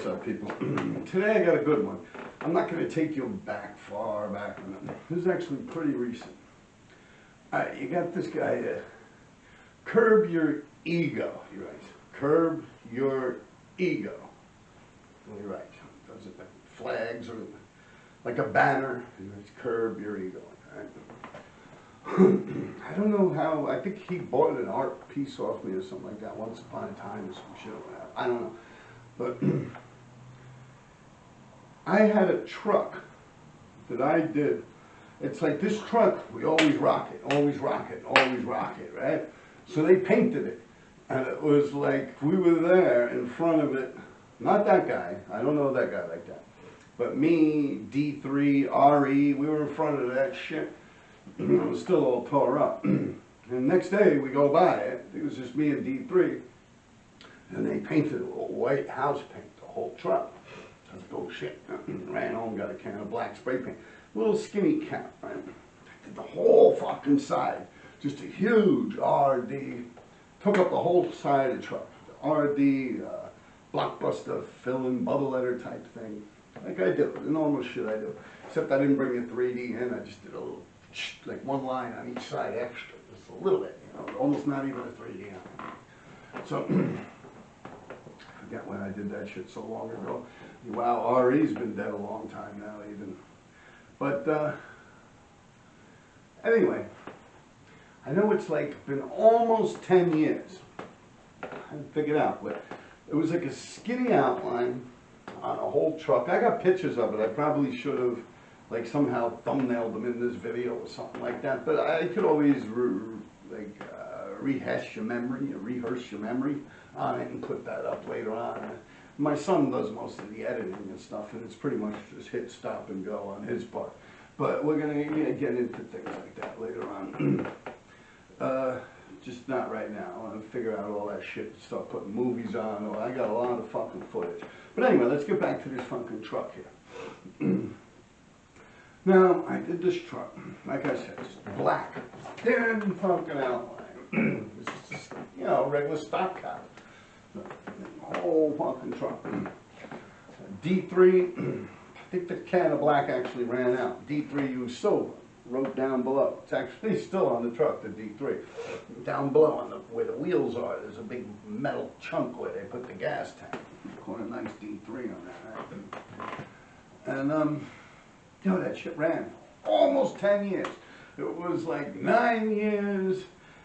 what's up, people? Today I got a good one. I'm not going to take you back, far back. This is actually pretty recent. You got this guy, curb your ego, he writes. Curb your ego. He writes. Does it like flags or like a banner? He writes, curb your ego. Right? I don't know how, I think he bought an art piece off me or something like that once upon a time or some shit. I don't know. But I had a truck that I did. It's like this truck, we always rock it, always rock it, always rock it, right? So they painted it. And it was like, we were there in front of it. Not that guy, I don't know that guy like that. But me, D3, RE, we were in front of that shit. It was still all tore up. And the next day we go by it, it was just me and D3. And they painted a white house paint, the whole truck. I was like, oh shit. Ran home, got a can of black spray paint. Little skinny cap, right? I did the whole fucking side. Just a huge RD. Took up the whole side of the truck. The RD, blockbuster, fill-in, bubble letter type thing. Like I do, the normal shit I do. Except I didn't bring a 3D in, I just did a little, like one line on each side extra. Just a little bit, you know, almost not even a 3D on it. So, I forget when I did that shit so long ago. Wow, RE's been dead a long time now even. But, anyway, I know it's like been almost 10 years. I haven't figured out, but it was like a skinny outline on a whole truck. I got pictures of it. I probably should have like somehow thumbnailed them in this video or something like that. But I could always rehash your memory, or rehearse your memory on it and put that up later on. My son does most of the editing and stuff, and it's pretty much just hit stop and go on his part. But we're gonna get into things like that later on. Just not right now. I want to figure out all that shit and start putting movies on. Oh, I got a lot of fucking footage. But anyway, let's get back to this fucking truck here. Now, I did this truck. Like I said, it's black. Thin fucking outline. It's just, you know, regular stock car. The whole fucking truck. D3, I think the can of black actually ran out. D3 used silver. Wrote down below. It's actually still on the truck, the D3. Down below, on where the wheels are, there's a big metal chunk where they put the gas tank. Quite a nice D3 on that, right? And, you know, that shit ran almost 10 years. It was like 9 years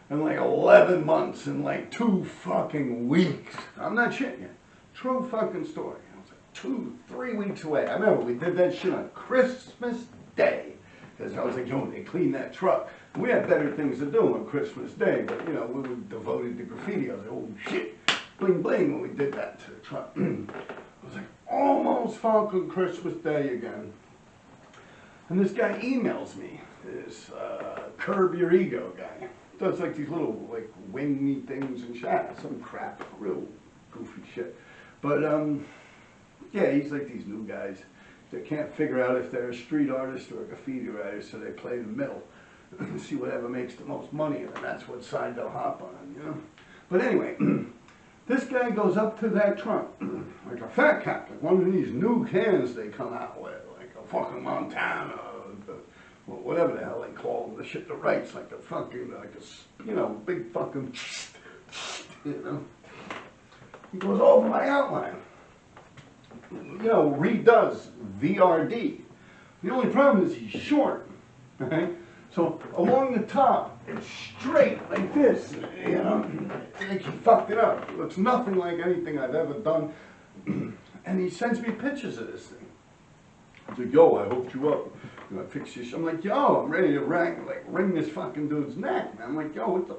and like 11 months and like 2 fucking weeks. I'm not shitting you. True fucking story. It was like 2, 3 weeks away. I remember we did that shit on Christmas Day. Because I was like, yo, they cleaned that truck. We had better things to do on Christmas Day, but, you know, we were devoted to graffiti. I was like, oh, shit, bling, bling, when we did that to the truck. I was like, almost fucking Christmas Day again. And this guy emails me, this Curb Your Ego guy. Does like these little, like, wingy things and shit. Some crap, real goofy shit. But, yeah, he's like these new guys. They can't figure out if they're a street artist or a graffiti writer, so they play the middle and see whatever makes the most money, and that's what side they'll hop on, you know? But anyway, this guy goes up to that truck, like a fat cat, like one of these new cans they come out with, like a fucking Montana, or whatever the hell they call them, the shit that writes like a fucking, like a, you know, big fucking, you know? He goes over my outline. You know, redoes VRD. The only problem is he's short, right? So along the top, it's straight like this, you know, like he fucked it up. It looks nothing like anything I've ever done. And he sends me pictures of this thing. He's like, yo, I hooked you up. You know, I fix your shit. I'm like, yo, I'm ready to wring this fucking dude's neck. Man. I'm like, yo, what the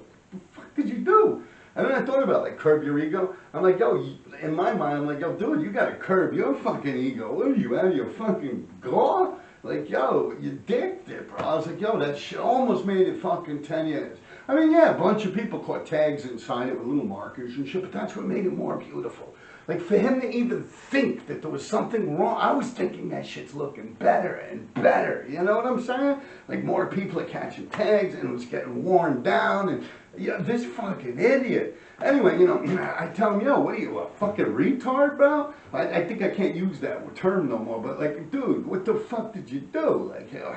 fuck did you do? And then I thought about, like, curb your ego. I'm like, yo, in my mind, I'm like, yo, dude, you gotta curb your fucking ego. What are you, out of your fucking gore? Like, yo, you dick dipper. I was like, yo, that shit almost made it fucking 10 years. I mean, yeah, a bunch of people caught tags inside it with little markers and shit, but that's what made it more beautiful. Like, for him to even think that there was something wrong, I was thinking that shit's looking better and better. You know what I'm saying? Like, more people are catching tags, and it was getting worn down, and Yeah, this fucking idiot. Anyway, you know, I tell him, yo, what are you, a fucking retard, bro? I think I can't use that term no more, but like, dude, what the fuck did you do? Like, you know,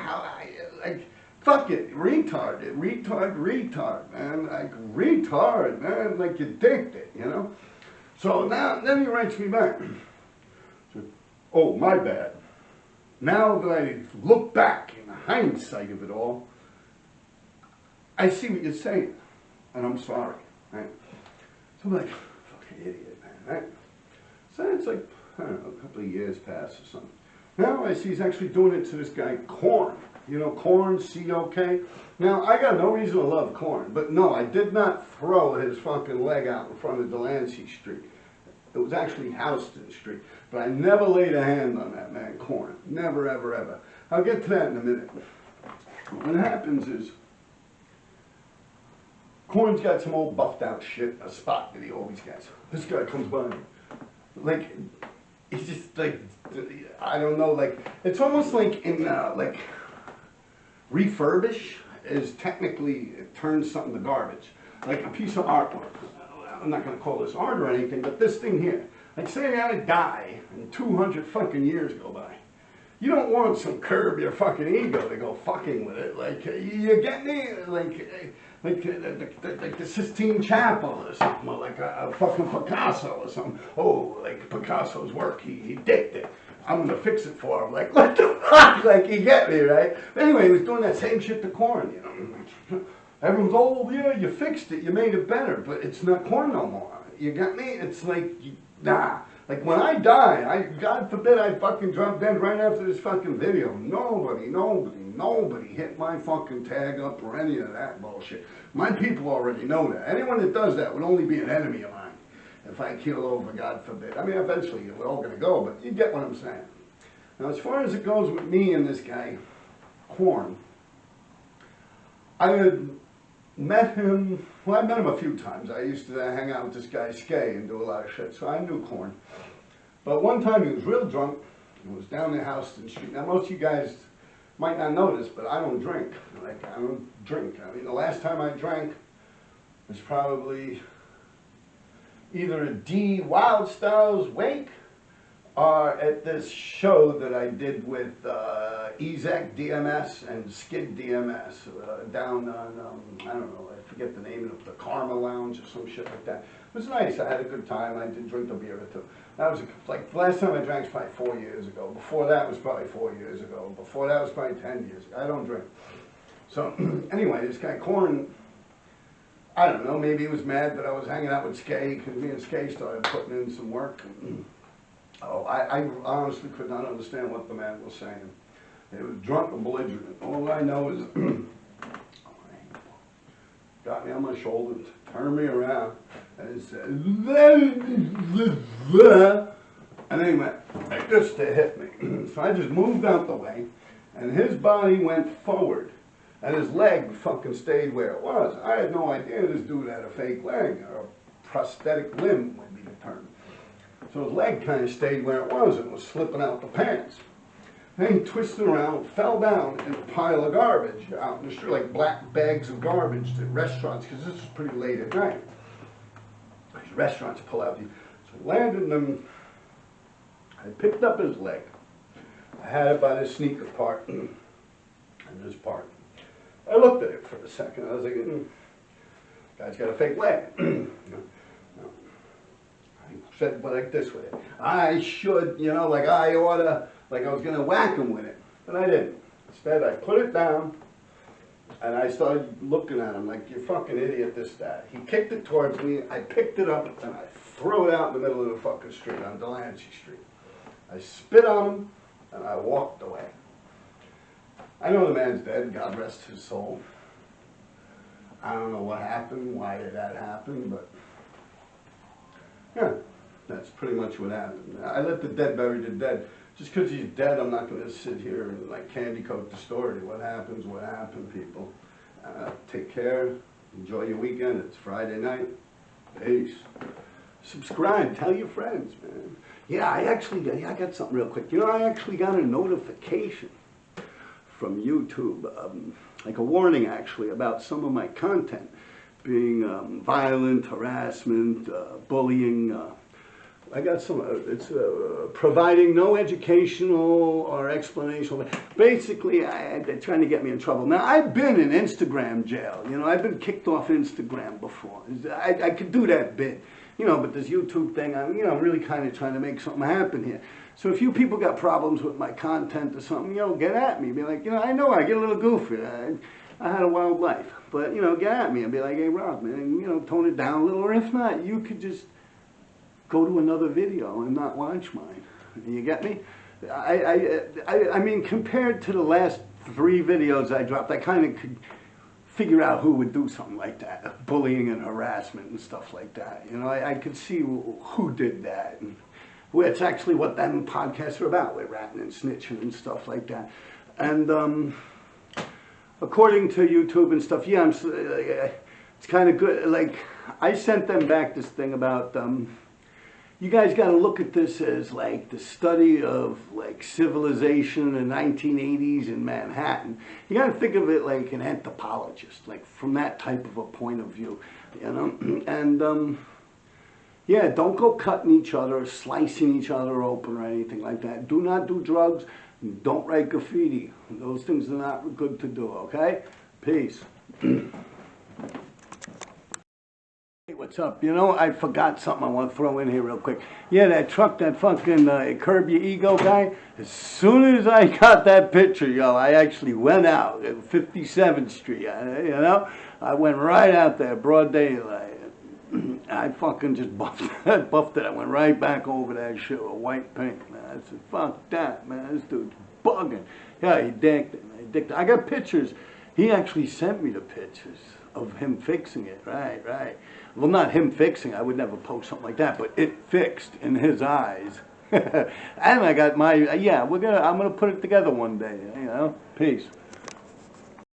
fuck it, retard, man. Like, retard, man, like you dicked it, you know? So now, then he writes me back. So, oh, my bad. Now that I look back in hindsight of it all, I see what you're saying, and I'm sorry, right? So I'm like, fucking idiot, man, right? So it's like, I don't know, a couple of years pass or something. Now I see he's actually doing it to this guy, KORN. You know, KORN, C-O-K. Now, I got no reason to love KORN, but no, I did not throw his fucking leg out in front of Delancey Street. It was actually Houston Street. But I never laid a hand on that man, KORN. Never, ever, ever. I'll get to that in a minute. What happens is, KORN's got some old buffed out shit, a spot that he always gets. This guy comes by, like, he's just like, I don't know, like, it's almost like in, like, refurbish is technically, it turns something to garbage. Like a piece of artwork. I'm not going to call this art or anything, but this thing here. Like, say I die and 200 fucking years go by. You don't want some curb your fucking ego to go fucking with it. Like, you get me? Like the Sistine Chapel or something, or like a fucking Picasso or something. Oh, like Picasso's work, he dicked it. I'm gonna fix it for him. Like, what the fuck? Like, you get me, right? But anyway, he was doing that same shit to KORN, you know. Everyone's, oh, yeah, you fixed it, you made it better, but it's not KORN no more. You got me? It's like, nah. Like, when I die, God forbid I fucking drop dead right after this fucking video. Nobody hit my fucking tag up or any of that bullshit. My people already know that. Anyone that does that would only be an enemy of mine. If I keel over, God forbid. I mean, eventually we're all going to go, but you get what I'm saying. Now, as far as it goes with me and this guy, KORN, I had met him, well, I met him a few times. I used to hang out with this guy, Skay, and do a lot of shit, so I knew KORN. But one time he was real drunk. He was down in Houston Street. Now, most of you guys might not know this, but I don't drink. Like, I don't drink. I mean, the last time I drank was probably either a D Wild Styles wake or at this show that I did with Ezek DMS and Skid DMS down on, I don't know, I forget the name of it, the Karma Lounge or some shit like that. It was nice. I had a good time. I did drink a beer or two. That was like the last time I drank was probably 4 years ago. Before that was probably 4 years ago. Before that was probably 10 years ago. I don't drink. So anyway, this guy KORN, I don't know, maybe he was mad that I was hanging out with Skay because me and Skay started putting in some work. Oh, I honestly could not understand what the man was saying. He was drunk and belligerent. All I know is, got me on my shoulders, turned me around, and said, and then he went like this to hit me. So I just moved out the way, and his body went forward, and his leg fucking stayed where it was. I had no idea this dude had a fake leg, or a prosthetic limb would be the term. So his leg kind of stayed where it was and was slipping out the pants. Then he twisted around, fell down in a pile of garbage out in the street, like black bags of garbage at restaurants, because this was pretty late at night. These restaurants pull out these. So I landed in them. I picked up his leg. I had it by the sneaker part and this part. I looked at it for a second. I was like, guy's got a fake leg. I said, but like this with it. I should, you know, like I oughta, like I was going to whack him with it. But I didn't. Instead, I put it down, and I started looking at him like, you fucking idiot, this, that. He kicked it towards me. I picked it up, and I threw it out in the middle of the fucking street on Delancey Street. I spit on him, and I walked away. I know the man's dead. God rest his soul. I don't know what happened, why did that happen, but yeah, that's pretty much what happened. I let the dead bury the dead. Just because he's dead, I'm not going to sit here and like candy coat the story. What happens, people. Take care. Enjoy your weekend. It's Friday night. Peace. Subscribe. Tell your friends, man. Yeah, I got something real quick. You know, I actually got a notification from YouTube, like a warning actually, about some of my content being violent, harassment, bullying. I got some, it's providing no educational or explanation. Basically, they're trying to get me in trouble. Now, I've been in Instagram jail. You know, I've been kicked off Instagram before. I could do that bit. You know, but this YouTube thing, I'm, you know, really kind of trying to make something happen here. So if you people got problems with my content or something, you know, get at me. Be like, you know, I know I get a little goofy. I had a wild life. But, you know, get at me and be like, hey, Rob, man, you know, tone it down a little. Or if not, you could just go to another video and not watch mine. You get me? I mean, compared to the last 3 videos I dropped, I kind of could figure out who would do something like that, bullying and harassment and stuff like that. You know, I could see who did that. And it's actually what them podcasts are about, with ratting and snitching and stuff like that. And according to YouTube and stuff, yeah, it's kind of good. Like, I sent them back this thing about, you guys got to look at this as like the study of like civilization in the 1980s in Manhattan. You got to think of it like an anthropologist, like from that type of a point of view, you know. And yeah, don't go cutting each other, slicing each other open or anything like that. Do not do drugs. Don't write graffiti. Those things are not good to do. Okay? Peace. What's up? You know, I forgot something I want to throw in here real quick. Yeah, that truck, that fucking Curb Your Ego guy, as soon as I got that picture, yo, I actually went out at 57th Street, you know? I went right out there, broad daylight. I fucking just buffed it. I went right back over that shit with white paint, man. I said, fuck that, man. This dude's bugging. Yeah, he dicked it. I got pictures. He actually sent me the pictures of him fixing it. Right. Well, not him fixing. I would never post something like that, but it fixed in his eyes. And I got my, yeah, I'm gonna put it together one day, you know. Peace.